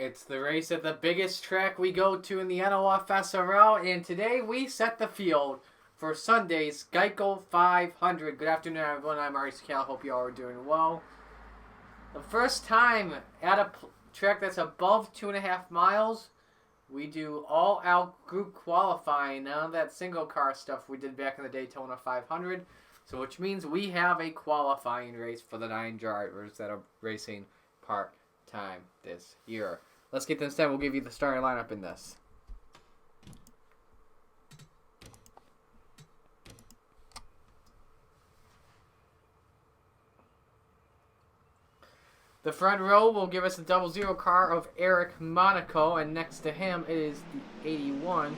It's the race at the biggest track we go to in the NOFSRL, and today we set the field for Sunday's Geico 500. Good afternoon, everyone. I'm Maurice Cal. Hope you all are doing well. The first time at a track that's above 2.5 miles, we do all-out group qualifying. None of that single car stuff we did back in the Daytona 500. So which means we have a qualifying race for the 9 drivers that are racing part-time this year. Let's get this done. We'll give you the starting lineup in this. The front row will give us the 00 car of Eric Monaco, and next to him it is the 81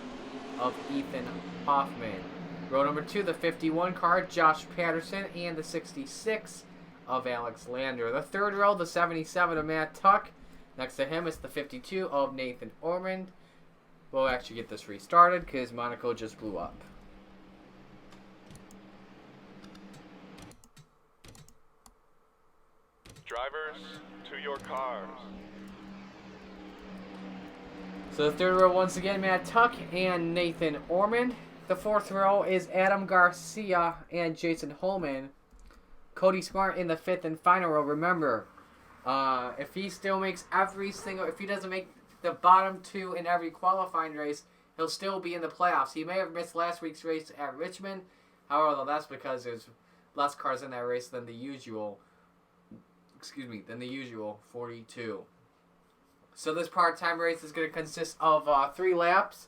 of Ethan Hoffman. Row number 2, the 51 car, Josh Patterson, and the 66 of Alex Lander. The third row, the 77 of Matt Tuck. Next to him is the 52 of Nathan Ormond. We'll actually get this restarted because Monaco just blew up. Drivers, to your cars. So the third row, once again, Matt Tuck and Nathan Ormond. The fourth row is Adam Garcia and Jason Holman. Cody Smart in the fifth and final row. Remember, if he still makes if he doesn't make the bottom 2 in every qualifying race, he'll still be in the playoffs. He may have missed last week's race at Richmond. However, that's because there's less cars in that race than the usual. Than the usual 42. So this part-time race is going to consist of 3 laps.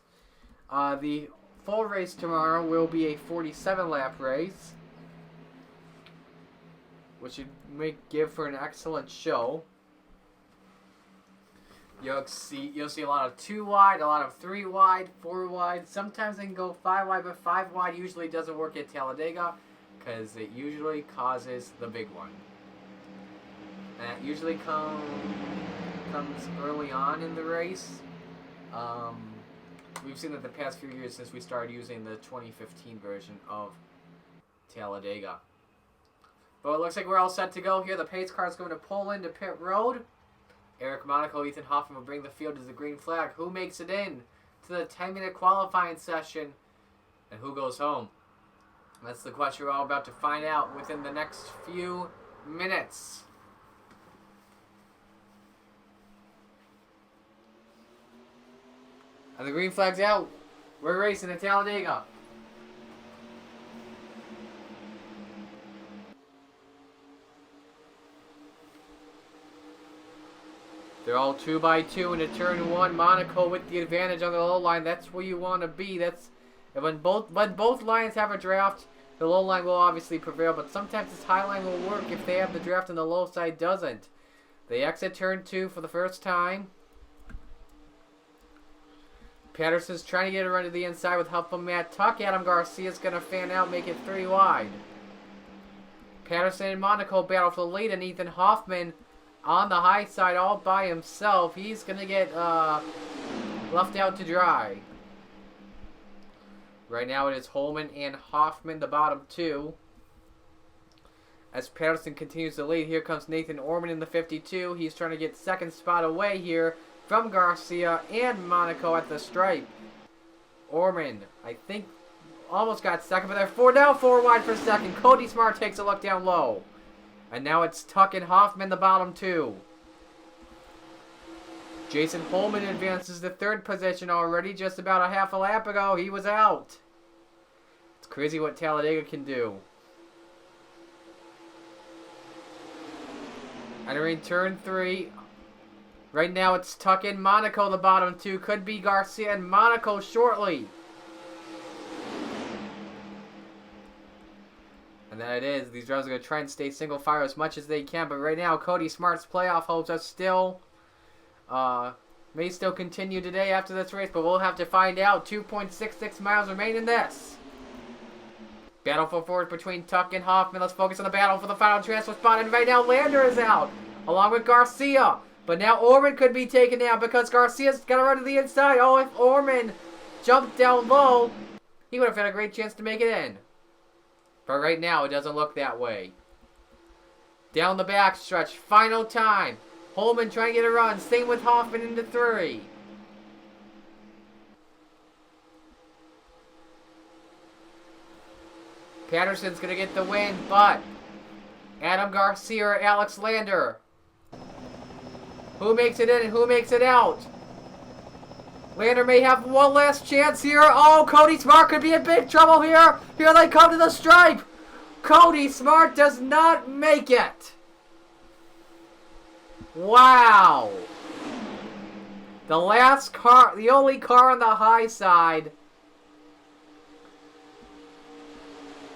The full race tomorrow will be a 47-lap race, which should give for an excellent show. You'll see a lot of 2 wide, a lot of 3 wide, 4 wide. Sometimes they can go 5 wide, but 5 wide usually doesn't work at Talladega because it usually causes the big one. And that usually comes early on in the race. We've seen that the past few years since we started using the 2015 version of Talladega. But it looks like we're all set to go here. The pace car is going to pull into pit road. Eric Monaco, Ethan Hoffman will bring the field as the green flag. Who makes it in to the 10-minute qualifying session? And who goes home? That's the question we're all about to find out within the next few minutes. And the green flag's out. We're racing at Talladega. They're all 2x2 into turn 1. Monaco with the advantage on the low line. That's where you want to be. When both lines have a draft, the low line will obviously prevail. But sometimes this high line will work if they have the draft and the low side doesn't. They exit turn 2 for the first time. Patterson's trying to get a run to the inside with help from Matt Tuck. Adam Garcia's going to fan out, make it 3 wide. Patterson and Monaco battle for the lead, and Ethan Hoffman on the high side all by himself. He's going to get left out to dry. Right now it is Holman and Hoffman, the bottom 2. As Patterson continues to lead, here comes Nathan Ormond in the 52. He's trying to get second spot away here from Garcia and Monaco at the stripe. Ormond, I think, almost got second, but they're now 4 wide for second. Cody Smart takes a look down low. And now it's Tuck and Hoffman, the bottom 2. Jason Holman advances to 3rd position already. Just about a half a lap ago, he was out. It's crazy what Talladega can do. Entering turn 3. Right now it's Tuck and Monaco, the bottom 2. Could be Garcia and Monaco shortly. And that it is. These drivers are going to try and stay single file as much as they can. But right now, Cody Smart's playoff hopes are still, may still continue today after this race. But we'll have to find out. 2.66 miles remain in this. Battle for fourth between Tuck and Hoffman. Let's focus on the battle for the final transfer spot. And right now, Lander is out, along with Garcia. But now Ormond could be taken down because Garcia's got to run to the inside. Oh, if Ormond jumped down low, he would have had a great chance to make it in. But right now, it doesn't look that way. Down the back stretch, final time. Holman trying to get a run. Same with Hoffman into 3. Patterson's going to get the win, but Adam Garcia or Alex Lander. Who makes it in and who makes it out? Lander may have one last chance here. Oh, Cody Smart could be in big trouble here. Here they come to the stripe. Cody Smart does not make it. Wow. The last car, the only car on the high side.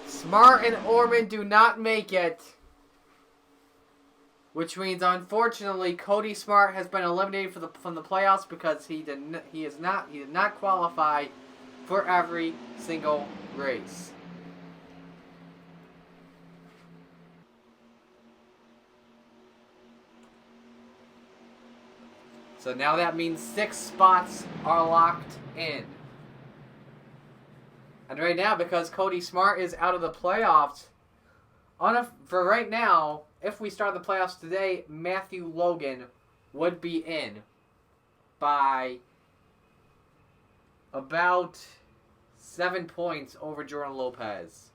Smart and Orman do not make it. Which means, unfortunately, Cody Smart has been eliminated from the playoffs because he did not qualify for every single race. So now that means 6 spots are locked in. And right now, because Cody Smart is out of the playoffs, for right now, if we start the playoffs today, Matthew Logan would be in by about 7 points over Jordan Lopez.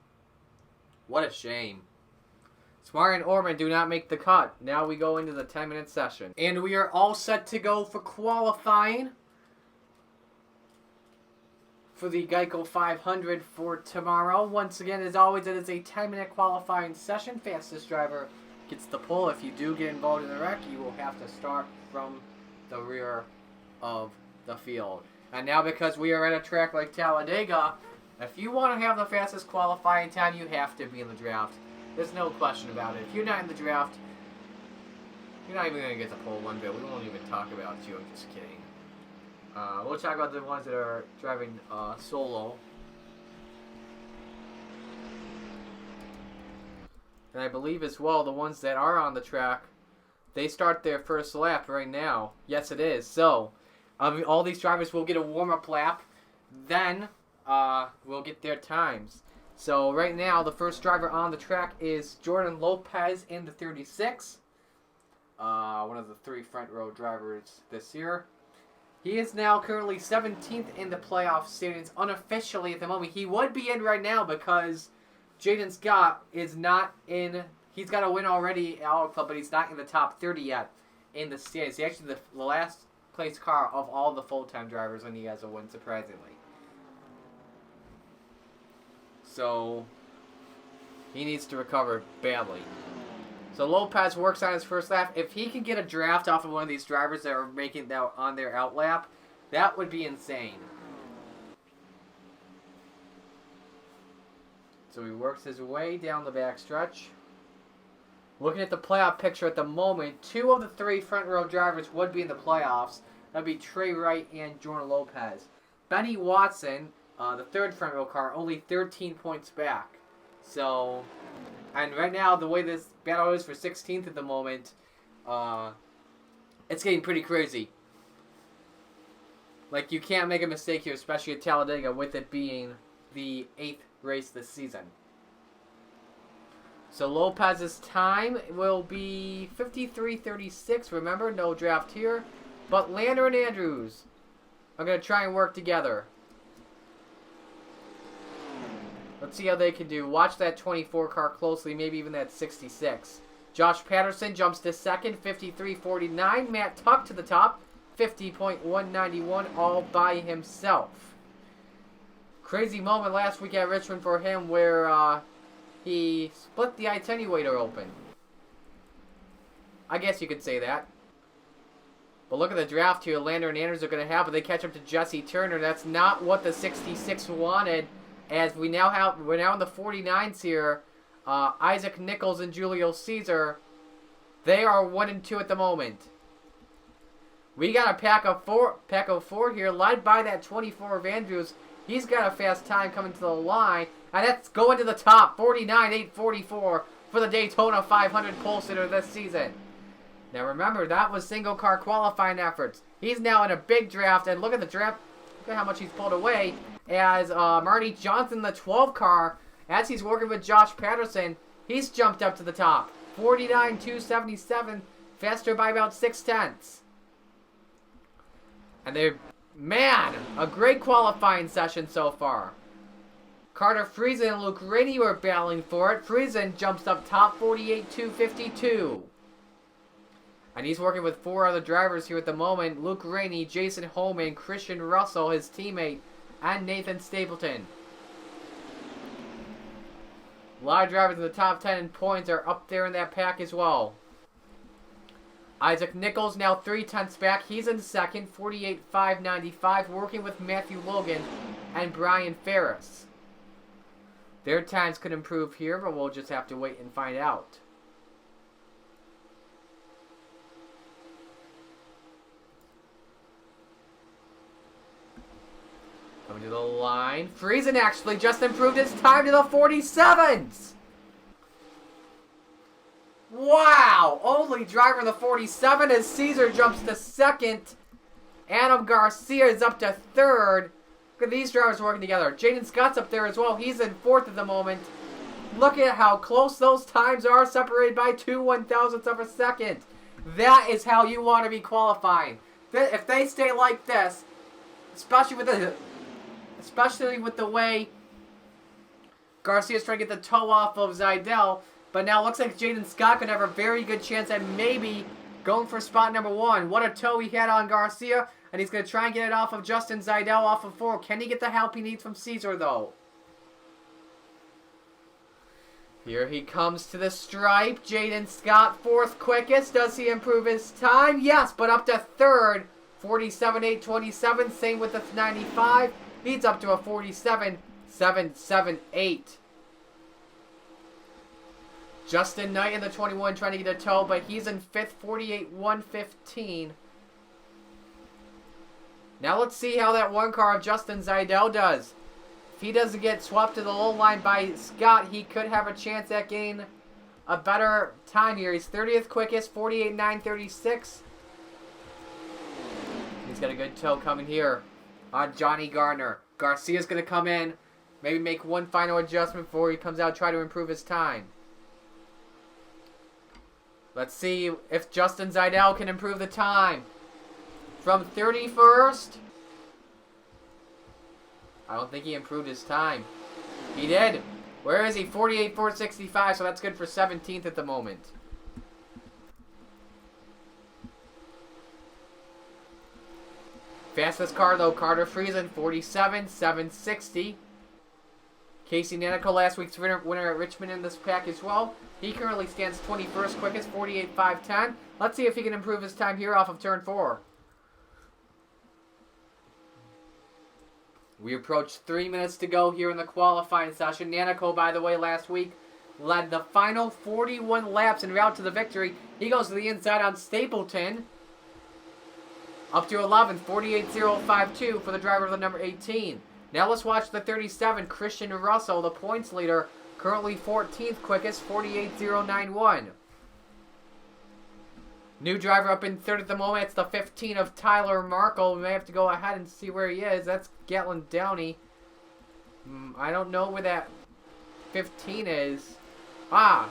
What a shame. Smart and Orman do not make the cut. Now we go into the 10-minute session. And we are all set to go for qualifying for the Geico 500 for tomorrow. Once again, as always, it is a 10-minute qualifying session. Fastest driver gets the pole. If you do get involved in the wreck, you will have to start from the rear of the field. And now, because we are at a track like Talladega, if you want to have the fastest qualifying time, you have to be in the draft. There's no question about it. If you're not in the draft, you're not even going to get the pole one bit. We won't even talk about you. I'm just kidding. We'll talk about the ones that are driving solo. And I believe as well the ones that are on the track, they start their first lap right now. Yes, it is. So, all these drivers will get a warm-up lap. Then, we'll get their times. So, right now, the first driver on the track is Jordan Lopez in the 36. One of the 3 front row drivers this year. He is now currently 17th in the playoff standings unofficially at the moment. He would be in right now because Jaden Scott is not in. He's got a win already at Auto Club, but he's not in the top 30 yet in the standings. He's actually the last place car of all the full-time drivers when he has a win, surprisingly. So, he needs to recover badly. So Lopez works on his first lap. If he can get a draft off of one of these drivers that are making that on their out lap, that would be insane. So he works his way down the backstretch. Looking at the playoff picture at the moment, 2 of the 3 front row drivers would be in the playoffs. That would be Trey Wright and Jordan Lopez. Benny Watson, the 3rd front row car, only 13 points back. So, and right now, the way this battle is for 16th at the moment, it's getting pretty crazy. Like, you can't make a mistake here, especially at Talladega, with it being the 8th race this season. So Lopez's time will be 53:36. Remember, no draft here. But Lander and Andrews are going to try and work together. Let's see how they can do. Watch that 24 car closely, maybe even that 66. Josh Patterson jumps to 2nd, 53.49. Matt Tuck to the top, 50.191, all by himself. Crazy moment last week at Richmond for him where he split the attenuator open. I guess you could say that. But look at the draft here. Lander and Andrews are going to have, but they catch up to Jesse Turner. That's not what the 66 wanted. As we're now in the 49s here. Isaac Nichols and Julio Caesar, they are 1 and 2 at the moment. We got a pack of four here, led by that 24 of Andrews. He's got a fast time coming to the line, and that's going to the top, 49.844 for the Daytona 500 pole sitter this season. Now remember, that was single car qualifying efforts. He's now in a big draft, and look at the draft. Look at how much he's pulled away. As Marty Johnson, the 12 car, as he's working with Josh Patterson, he's jumped up to the top. 49.277 Faster by about 0.6. And they're, man, a great qualifying session so far. Carter Friesen and Luke Rainey were battling for it. Friesen jumps up top 48.252. And he's working with 4 other drivers here at the moment. Luke Rainey, Jason Holman, Christian Russell, his teammate, and Nathan Stapleton. A lot of drivers in the top 10 in points are up there in that pack as well. Isaac Nichols now 3/10 back. He's in second, 48.595, working with Matthew Logan and Brian Ferris. Their times could improve here, but we'll just have to wait and find out. Coming to the line. Friesen actually just improved his time to the 47s. Wow! Only driver in the 47 as Caesar jumps to second. Adam Garcia is up to third. Look at these drivers working together. Jaden Scott's up there as well. He's in fourth at the moment. Look at how close those times are, separated by 2 1,000ths of a second. That is how you want to be qualifying. If they stay like this, especially with the way Garcia's trying to get the toe off of Zidell, but now it looks like Jaden Scott could have a very good chance at maybe going for spot number 1. What a toe he had on Garcia. And he's going to try and get it off of Justin Zidell off of 4. Can he get the help he needs from Caesar, though? Here he comes to the stripe. Jaden Scott, 4th quickest. Does he improve his time? Yes, but up to 3rd. 47.827. Same with the 95. He's up to a 47.778. Justin Knight in the 21 trying to get a toe, but he's in 5th, 48.115. Now let's see how that one car of Justin Zidell does. If he doesn't get swapped to the low line by Scott, he could have a chance at getting a better time here. He's 30th quickest, 48.936. He's got a good toe coming here on Johnny Gardner. Garcia's going to come in, maybe make one final adjustment before he comes out, try to improve his time. Let's see if Justin Zidell can improve the time. From 31st. I don't think he improved his time. He did. Where is he? 48.465, so that's good for 17th at the moment. Fastest car, though, Carter Friesen, 47.760. Casey Nanico, last week's winner at Richmond in this pack as well. He currently stands 21st quickest, 48.510. Let's see if he can improve his time here off of turn 4. We approach 3 minutes to go here in the qualifying session. Nanico, by the way, last week led the final 41 laps en route to the victory. He goes to the inside on Stapleton. Up to 11th, 48.052 for the driver of the number 18. Now let's watch the 37, Christian Russell, the points leader. Currently 14th quickest, 48.091. New driver up in 3rd at the moment. It's the 15 of Tyler Markle. We may have to go ahead and see where he is. That's Gatlin Downey. I don't know where that 15 is. Ah!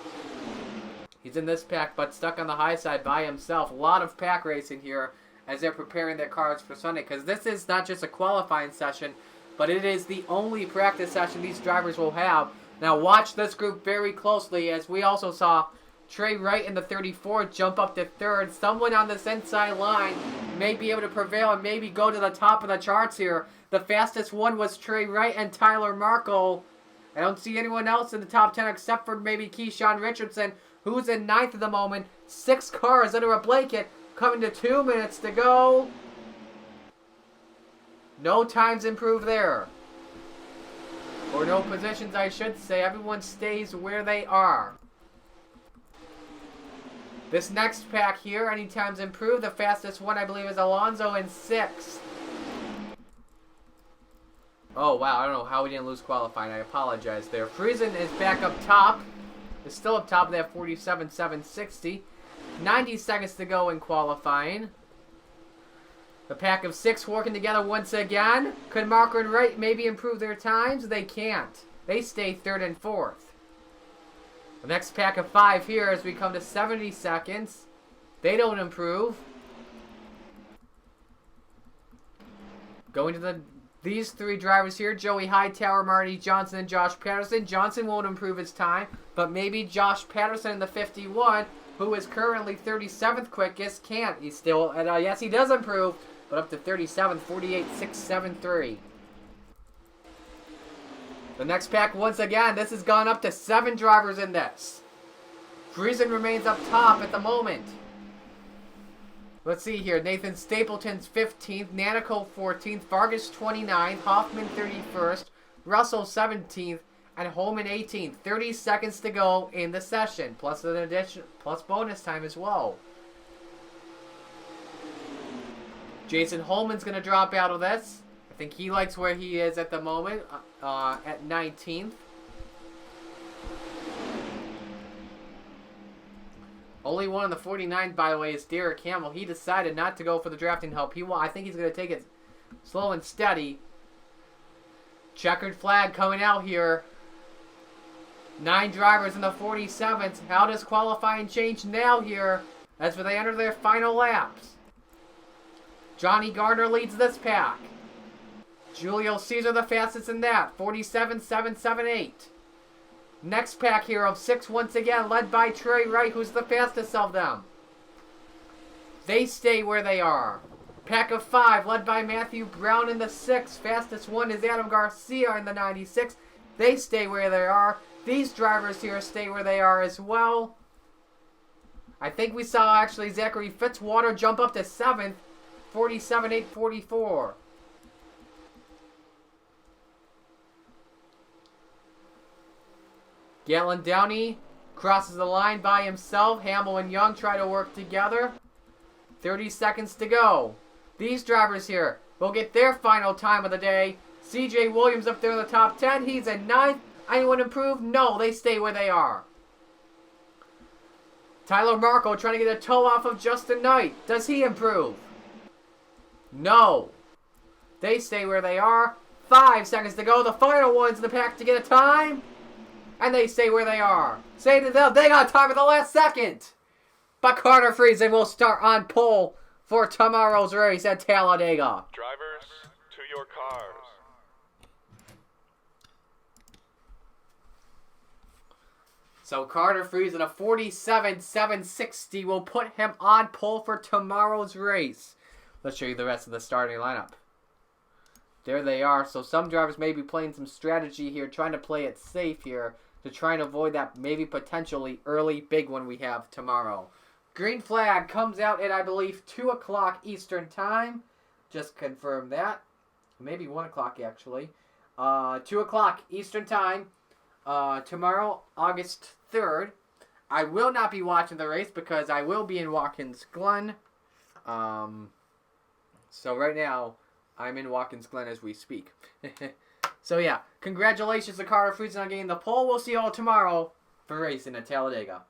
He's in this pack, but stuck on the high side by himself. A lot of pack racing here as they're preparing their cars for Sunday. Because this is not just a qualifying session, but it is the only practice session these drivers will have. Now watch this group very closely, as we also saw Trey Wright in the 34 jump up to 3rd. Someone on this inside line may be able to prevail and maybe go to the top of the charts here. The fastest one was Trey Wright and Tyler Markle. I don't see anyone else in the top 10 except for maybe Keyshawn Richardson, who's in 9th at the moment. 6 cars under a blanket, coming to 2 minutes to go. No times improved there. Or no positions, I should say. Everyone stays where they are. This next pack here, any times improved. The fastest one, I believe, is Alonso in 6th. Oh, wow. I don't know how we didn't lose qualifying. I apologize there. Friesen is back up top. Is still up top of that 47.760. 90 seconds to go in qualifying. The pack of 6 working together once again. Could Marker and Wright maybe improve their times? They can't. They stay 3rd and 4th. The next pack of 5 here as we come to 70 seconds. They don't improve. Going to these three drivers here, Joey Hightower, Marty Johnson, and Josh Patterson. Johnson won't improve his time, but maybe Josh Patterson in the 51, who is currently 37th quickest, can't. He's still, and yes, he does improve, but up to 37, 48.673. The next pack, once again, this has gone up to 7 drivers in this. Friesen remains up top at the moment. Let's see here. Nathan Stapleton's 15th, Nanico 14th, Vargas 29th, Hoffman 31st, Russell 17th, and Holman 18th. 30 seconds to go in the session, plus an addition, plus bonus time as well. Jason Holman's going to drop out of this. I think he likes where he is at the moment, at 19th. Only one on the 49, by the way, is Derek Hamill. He decided not to go for the drafting help. I think he's going to take it slow and steady. Checkered flag coming out here. 9 drivers in the 47s. How does qualifying change now here as they enter their final laps? Johnny Gardner leads this pack. Julio Caesar the fastest in that. 47.778. Next pack here of 6 once again, led by Trey Wright, who's the fastest of them. They stay where they are. Pack of 5, led by Matthew Brown in the 6. Fastest one is Adam Garcia in the 96. They stay where they are. These drivers here stay where they are as well. I think we saw actually Zachary Fitzwater jump up to 7th. 47.844. Galen Downey crosses the line by himself. Hamill and Young try to work together. 30 seconds to go. These drivers here will get their final time of the day. CJ Williams up there in the top 10. He's at 9th. Anyone improve? No, they stay where they are. Tyler Marco trying to get a toe off of Justin Knight. Does he improve? No. They stay where they are. 5 seconds to go. The final ones in the pack to get a time. And they stay where they are. Say to them, they got time at the last second. But Carter Friesen will start on pole for tomorrow's race at Talladega. Drivers, to your cars. So Carter Friesen, a 47.760 will put him on pole for tomorrow's race. Let's show you the rest of the starting lineup. There they are. So some drivers may be playing some strategy here, trying to play it safe here to try and avoid that maybe potentially early big one we have tomorrow. Green flag comes out at, I believe, 2 o'clock Eastern time. Just confirm that. Maybe 1 o'clock, actually. 2 o'clock Eastern time. Tomorrow, August 3rd. I will not be watching the race because I will be in Watkins Glen. So right now, I'm in Watkins Glen as we speak. So yeah, congratulations to Carter Friesen on getting the pole. We'll see you all tomorrow for racing at Talladega.